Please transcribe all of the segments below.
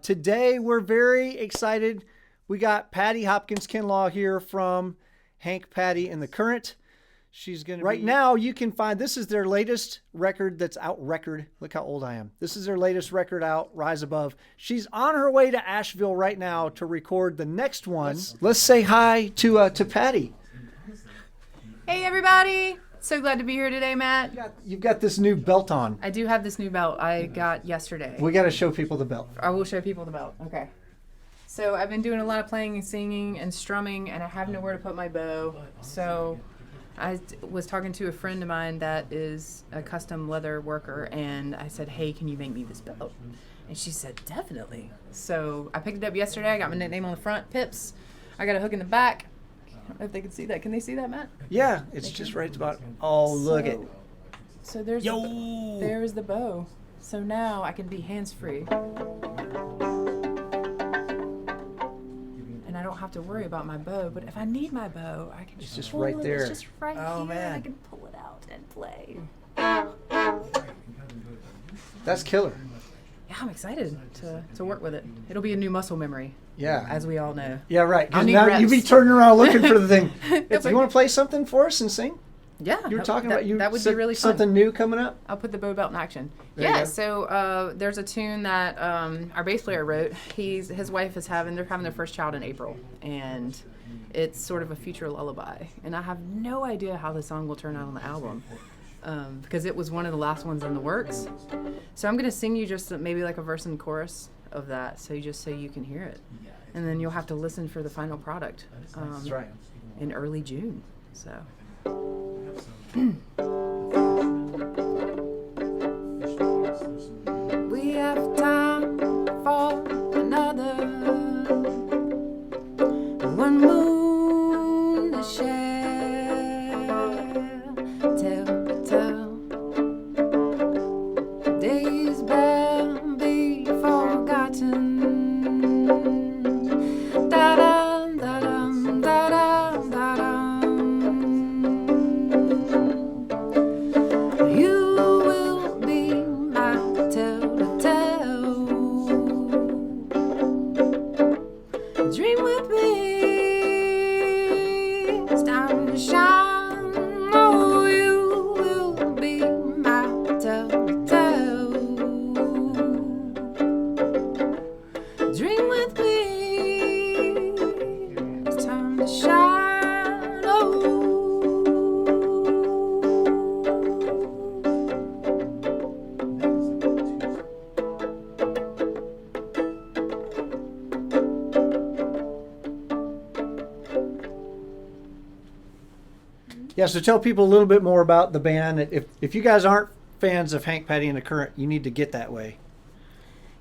Today we're very excited. We got Pattie Hopkins Kinlaw here from Hank, Pattie, and the Current. She's going to right now you can find, this is their latest record that's out. Look how old I am. This is their latest record out, Rise Above. She's on her way to Asheville right now to record the next one. Let's say hi to Pattie. Hey everybody. So glad to be here today, Matt. You've got this new belt on. I do have this new belt I got yesterday. We got to show people the belt. I will show people the belt. Okay. So I've been doing a lot of playing and singing and strumming, and I have nowhere to put my bow. So I was talking to a friend of mine that is a custom leather worker, and I said, hey, can you make me this belt? And she said, definitely. So I picked it up yesterday. I got my name on the front, Pips. I got a hook in the back. I don't know if they can see that. Can they see that, Matt? Yeah, it's just right about. Oh, look it. So there's there's the bow. So now I can be hands-free. And I don't have to worry about my bow. But if I need my bow, I can It's just right there. It's just right here. Man. And I can pull it out and play. That's killer. Yeah, I'm excited to work with it. It'll be a new muscle memory. Yeah. As we all know. Yeah, right. I'll Because need now reps. you be turning around looking for the thing. You want to play something for us and sing? Yeah. You were talking about that would be really fun. something new coming up? I'll put the bow belt in action. There you Yeah, go. so there's a tune that our bass player wrote. His wife they're having their first child in April, and it's sort of a future lullaby. And I have no idea how the song will turn out on the album, because it was one of the last ones in the works. So I'm gonna sing you just maybe like a verse and chorus of that, so you can hear it, and then you'll have to listen for the final product. That's right. In early June. So. We have time for another one moon to share. Tell days will be forgotten. Da-dum, da-dum, da-dum, da-dum. You will be my tell-to-tell. Dream with me, it's time to shine. Oh, you will be my tell-to-tell. Dream with me, it's time to shine. Oh. Yeah, so tell people a little bit more about the band. If you guys aren't fans of Hank, Pattie, and the Current, you need to get that way.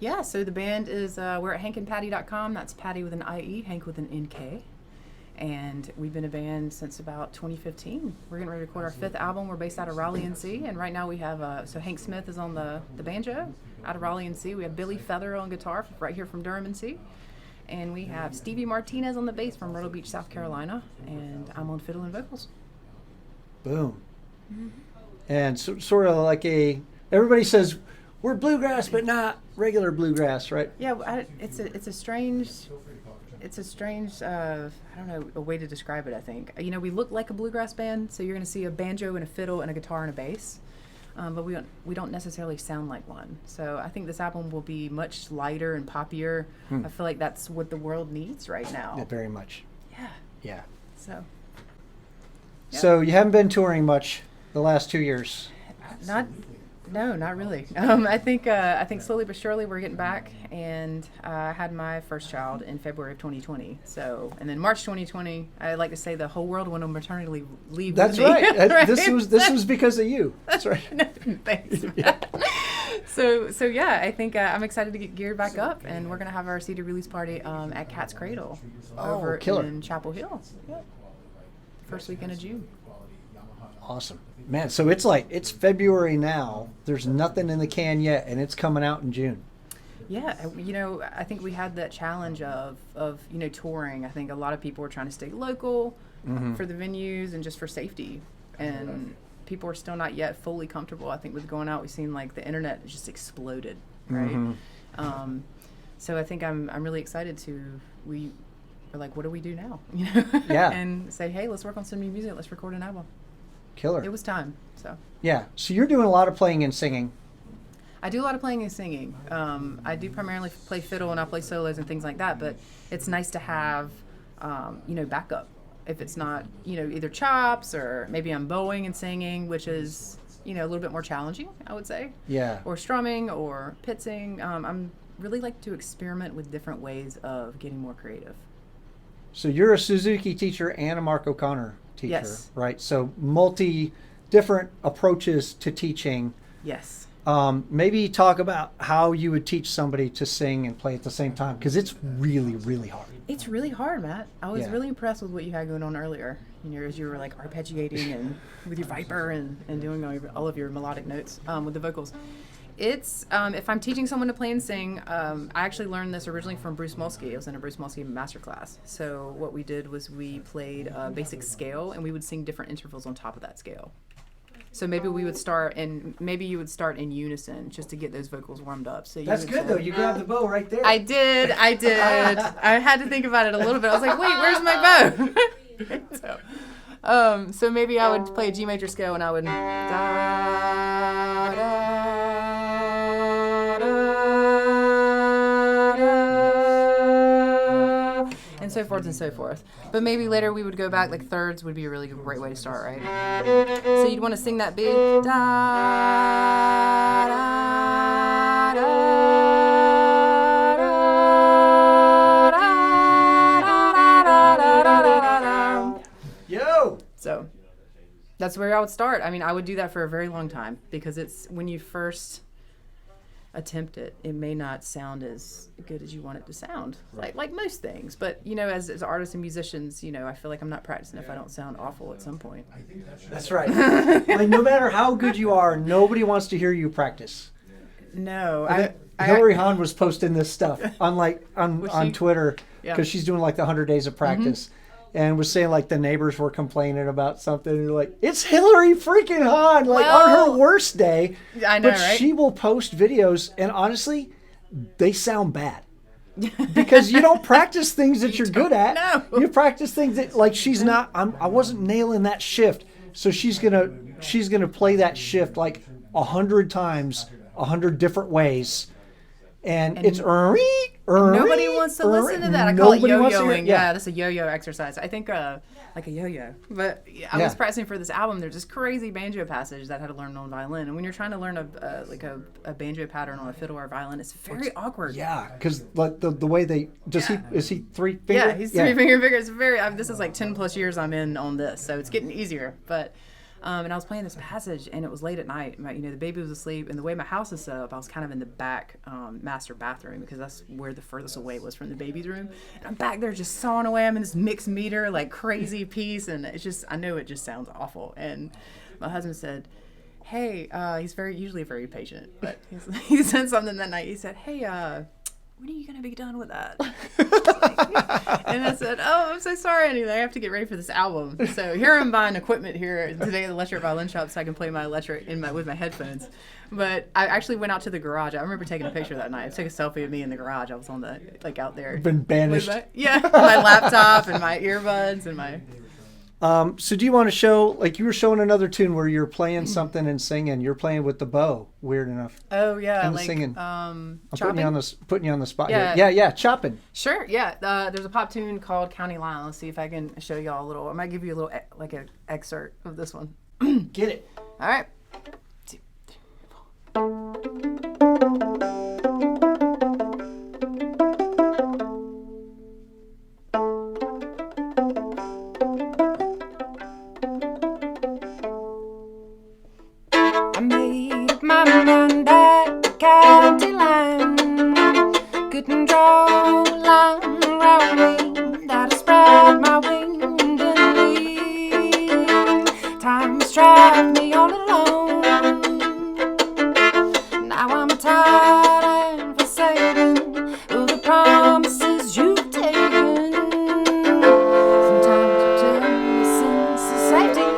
Yeah, so the band is, we're at hankandpattie.com. That's Pattie with an IE, Hank with an NK. And we've been a band since about 2015. We're getting ready to record our 5th album. We're based out of Raleigh, NC. And right now we have, so Hank Smith is on the banjo out of Raleigh, NC. We have Billy Feather on guitar right here from Durham, NC. And we have Stevie Martinez on the bass from Myrtle Beach, South Carolina. And I'm on fiddle and vocals. Boom. And sort of like everybody says, we're bluegrass, but not regular bluegrass, right? Yeah, it's a strange, I don't know, a way to describe it, I think. You know, we look like a bluegrass band, so you're going to see a banjo and a fiddle and a guitar and a bass, but we don't necessarily sound like one. So I think this album will be much lighter and poppier. I feel like that's what the world needs right now. Yeah, very much. Yeah. Yeah. So. So you haven't been touring much the last 2 years. No, not really. I think slowly but surely we're getting back, and I had my first child in February of 2020. So, and then March 2020, I like to say the whole world went on maternity leave. That's with me. right. Right? This was because of you. That's right. Thanks. Yeah. So yeah, I think I'm excited to get geared back up, and we're gonna have our CD release party at Cat's Cradle over killer. in Chapel Hill. Yep. First weekend of June. Awesome. Man, so it's February now. There's nothing in the can yet, and it's coming out in June. Yeah, I think we had that challenge of touring. I think a lot of people were trying to stay local for the venues and just for safety. And people are still not yet fully comfortable. I think with going out, we've seen like the internet just exploded, right? So I think I'm really excited we're like, what do we do now? Yeah. And say, hey, let's work on some new music. Let's record an album. Killer. It was time. So. Yeah. So you're doing a lot of playing and singing. I do a lot of playing and singing. I do primarily play fiddle and I play solos and things like that, but it's nice to have, backup. If it's not, either chops or maybe I'm bowing and singing, which is, a little bit more challenging, I would say. Yeah. Or strumming or pitsing. I'm really like to experiment with different ways of getting more creative. So you're a Suzuki teacher and a Mark O'Connor teacher, yes. Right? So different approaches to teaching. Yes. Maybe talk about how you would teach somebody to sing and play at the same time, because it's really, really hard. It's really hard, Matt. I was really impressed with what you had going on earlier. As you were like arpeggiating and with your viper and doing all of your melodic notes with the vocals. It's if I'm teaching someone to play and sing, I actually learned this originally from Bruce Molsky. I was in a Bruce Molsky masterclass. So what we did was we played a basic scale and we would sing different intervals on top of that scale. So maybe we would start, and maybe you would start in unison just to get those vocals warmed up. So that's good though. You grabbed the bow right there. I did. I had to think about it a little bit. I was like, wait, where's my bow? So maybe I would play a G major scale and I would da, da, da, and so forth and so forth. But maybe later we would go back, like thirds would be a really great way to start, right? So you'd want to sing that big da, da, da, da. Yo! So that's where I would start. I mean, I would do that for a very long time because it's when you first attempt it, it may not sound as good as you want it to sound, like most things. But as artists and musicians, I feel like I'm not practicing if I don't sound awful at some point. That's right. Like no matter how good you are, nobody wants to hear you practice. No, Hillary Hahn was posting this stuff on Twitter because she's doing like the 100 days of practice. Mm-hmm. And was saying like the neighbors were complaining about something. And you're like, it's Hillary freaking Hahn, like on her worst day. I know, but right? she will post videos, and honestly, they sound bad because you don't practice things that you're good at. No. You practice things that like she's not. I wasn't nailing that shift, so she's gonna play that shift like 100 times, 100 different ways, and it's nobody wants to listen to that. I call it yo-yoing. Yeah, that's a yo-yo exercise. I think like a yo-yo. But I was practicing for this album. There's this crazy banjo passage that I had to learn on violin. And when you're trying to learn a banjo pattern on a fiddle or a violin, it's very awkward. Yeah, because like the way they is he 3 finger? Yeah, he's 3 finger figure. It's very. This is like 10 plus years I'm in on this, so it's getting easier. But. And I was playing this passage, and it was late at night. The baby was asleep, and the way my house is set up, I was kind of in the back master bathroom because that's where the furthest away was from the baby's room. And I'm back there just sawing away. I'm in this mixed meter, like crazy piece, and it's just I know it just sounds awful. And my husband said, "Hey," he's usually very patient, but he said something that night. He said, "Hey, when are you going to be done with that?" And I said, "Oh, I'm so sorry. Anyway, I have to get ready for this album. So here I'm buying equipment here today at the electric violin shop so I can play my electric with my headphones." But I actually went out to the garage. I remember taking a picture that night. I took a selfie of me in the garage. I was on out there. Been banished. My laptop and my earbuds and my... So do you want to show, like you were showing another tune where you're playing something and singing. You're playing with the bow, weird enough. Oh, yeah. And singing. I'm putting you on the spot yeah. here. Yeah, chopping. Sure, yeah. There's a pop tune called County Line. Let's see if I can show y'all a little. I might give you a little, like an excerpt of this one. Get it. All right. 2, 3, 4. I made up my mind that the county line couldn't draw a line around me, that I spread my wings and leave. Time has trapped me all alone. Now I'm tired and forsaken of the promises you've taken. Sometimes you tell me sense of safety,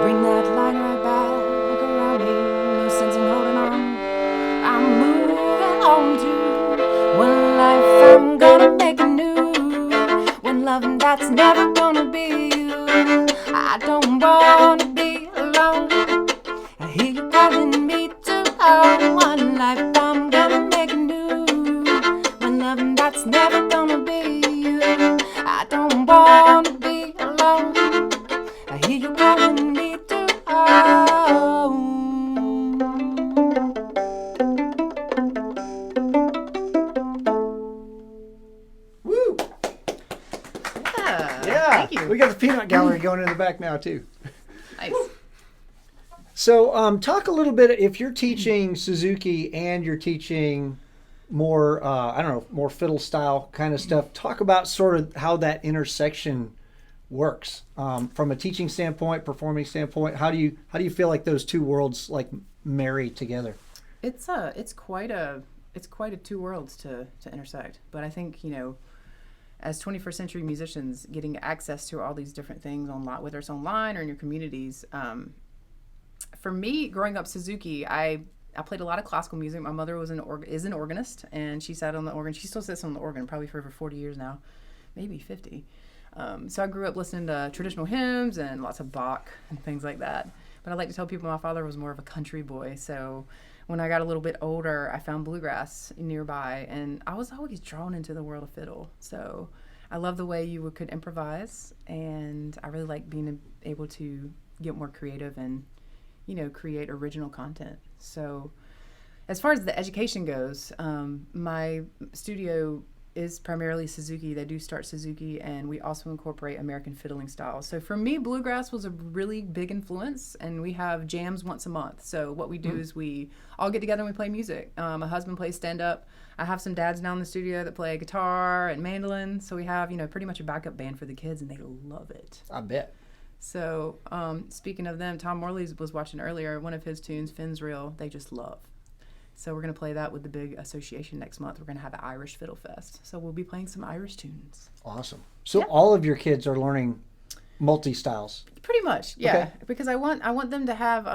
bring that line right back around me. No sense in holding on. I'm moving on to one life that's never gonna be you. I don't wanna be alone. I hear you calling me to our one life. I'm gonna make it new. One loving that's never gonna be you. I don't wanna be alone. I hear you calling me to home. Woo! Yeah. Thank you. We got the peanut gallery going in the back now too. Nice. So, talk a little bit, if you're teaching Suzuki and you're teaching more, I don't know, more fiddle style kind of stuff, talk about sort of how that intersection works from a teaching standpoint, performing standpoint. How do you feel like those two worlds like marry together? It's quite a two worlds to intersect. But I think, you know, as 21st century musicians, getting access to all these different things online, whether it's online or in your communities. For me, growing up Suzuki, I played a lot of classical music. My mother is an organist, and she sat on the organ. She still sits on the organ, probably for over 40 years now, maybe 50. So I grew up listening to traditional hymns and lots of Bach and things like that. But I like to tell people my father was more of a country boy. So when I got a little bit older, I found bluegrass nearby, and I was always drawn into the world of fiddle. So I love the way you could improvise, and I really like being able to get more creative and, you know, create original content. So as far as the education goes, my studio is primarily Suzuki. They do start Suzuki, and we also incorporate American fiddling styles. So for me, bluegrass was a really big influence, and we have jams once a month. So what we do is we all get together and we play music. My husband plays stand-up. I have some dads now in the studio that play guitar and mandolin. So we have, you know, pretty much a backup band for the kids, and they love it. I bet. So speaking of them, Tom Morley was watching earlier. One of his tunes, Finn's Reel, they just love. So we're going to play that with the big association next month. We're going to have an Irish Fiddle Fest. So we'll be playing some Irish tunes. Awesome. So all of your kids are learning multi-styles. Pretty much, yeah. Okay. Because I want them to have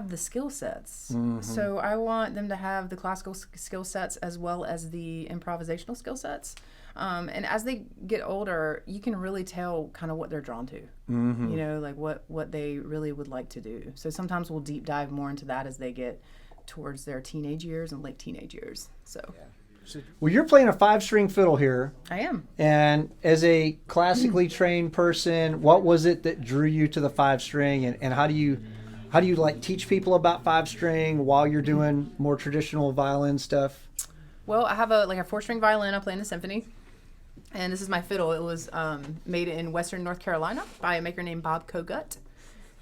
the skill sets. Mm-hmm. So I want them to have the classical skill sets as well as the improvisational skill sets. And as they get older, you can really tell kind of what they're drawn to. Mm-hmm. You know, like what they really would like to do. So sometimes we'll deep dive more into that as they get towards their teenage years and late teenage years. So well, you're playing a 5-string fiddle here. I am. And as a classically trained person, what was it that drew you to the 5-string, and how do you like teach people about 5-string while you're doing more traditional violin stuff? Well, I have a 4-string violin I play in the symphony. And this is my fiddle. It was made in Western North Carolina by a maker named Bob Kogut.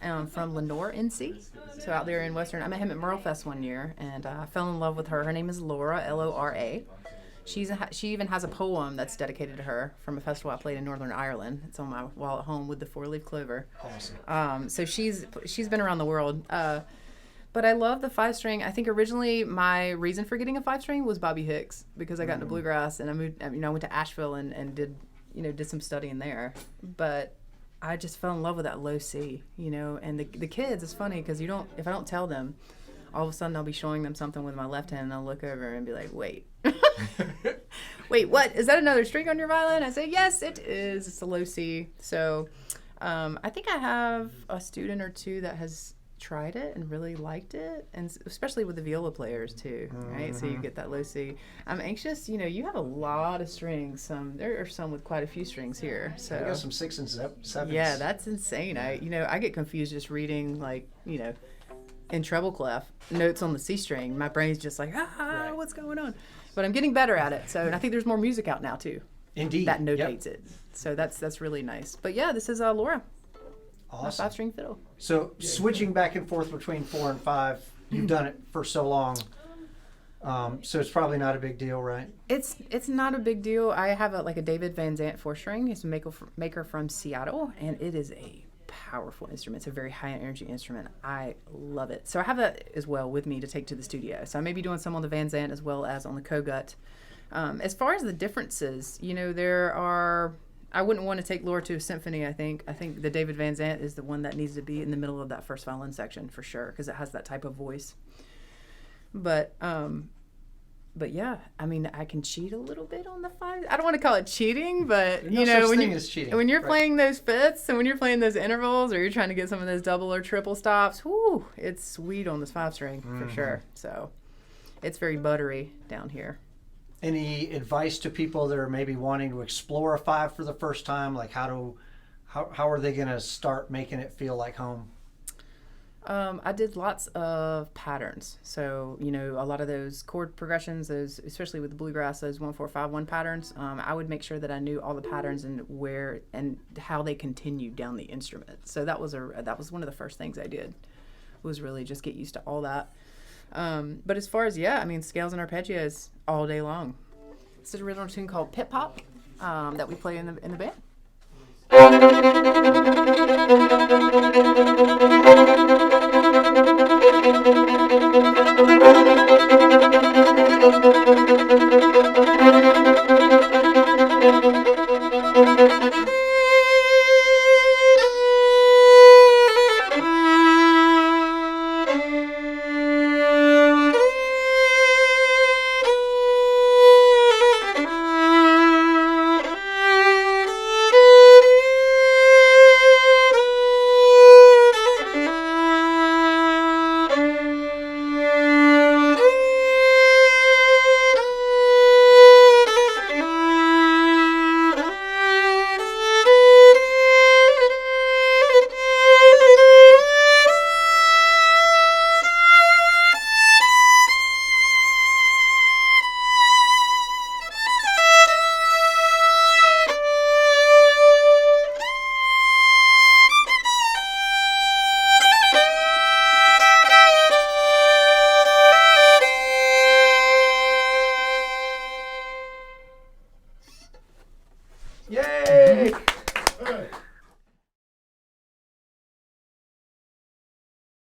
From Lenore, NC. So out there in Western, I met him at Merle Fest one year, and I fell in love with her. Her name is Laura, Lora. She even has a poem that's dedicated to her from a festival I played in Northern Ireland. It's on my wall at home with the 4-leaf clover. Awesome. So she's been around the world. But I love the 5-string. I think originally my reason for getting a 5-string was Bobby Hicks, because I got into bluegrass and I moved. I went to Asheville and did some studying there. But I just fell in love with that low C, and the kids, it's funny because if I don't tell them, all of a sudden I'll be showing them something with my left hand and I'll look over and be like, wait, what? Is that another string on your violin? I say, yes, it is. It's a low C. So I think I have a student or two that has tried it and really liked it, and especially with the viola players too, right? So you get that low C. I'm anxious, you have a lot of strings. There are some with quite a few strings here. So I got some 6 and 7s. Yeah, that's insane. I get confused just reading in treble clef notes on the C string. My brain's just like, right. What's going on? But I'm getting better at it. So, and I think there's more music out now too. Indeed. That notates it. So that's really nice. But yeah, this is Laura. Awesome. 5-string fiddle. So switching back and forth between 4 and 5, you've done it for so long. So it's probably not a big deal, right? It's not a big deal. I have a David Van Zandt 4-string. He's a maker from Seattle, and it is a powerful instrument. It's a very high energy instrument. I love it. So I have that as well with me to take to the studio. So I may be doing some on the Van Zandt as well as on the Kogut. As far as the differences, there are. I wouldn't want to take Laura to a symphony, I think. I think the David Van Zandt is the one that needs to be in the middle of that first violin section for sure, because it has that type of voice. But But yeah, I mean, I can cheat a little bit on the five. I don't want to call it cheating, but There's no such thing as cheating. when you're Right. playing those fifths and when you're playing those intervals, or you're trying to get some of those double or triple stops, whoo, it's sweet on this 5-string for sure. So it's very buttery down here. Any advice to people that are maybe wanting to explore a 5 for the first time? Like how are they going to start making it feel like home? I did lots of patterns. So, you know, a lot of those chord progressions, those, especially with the bluegrass, those 1-4-5-1 patterns, I would make sure that I knew all the patterns and where and how they continued down the instrument. So that was one of the first things I did, was really just get used to all that. But as far as, I mean, scales and arpeggios all day long. It's an original tune called Pip Pop that we play in the band. Yay!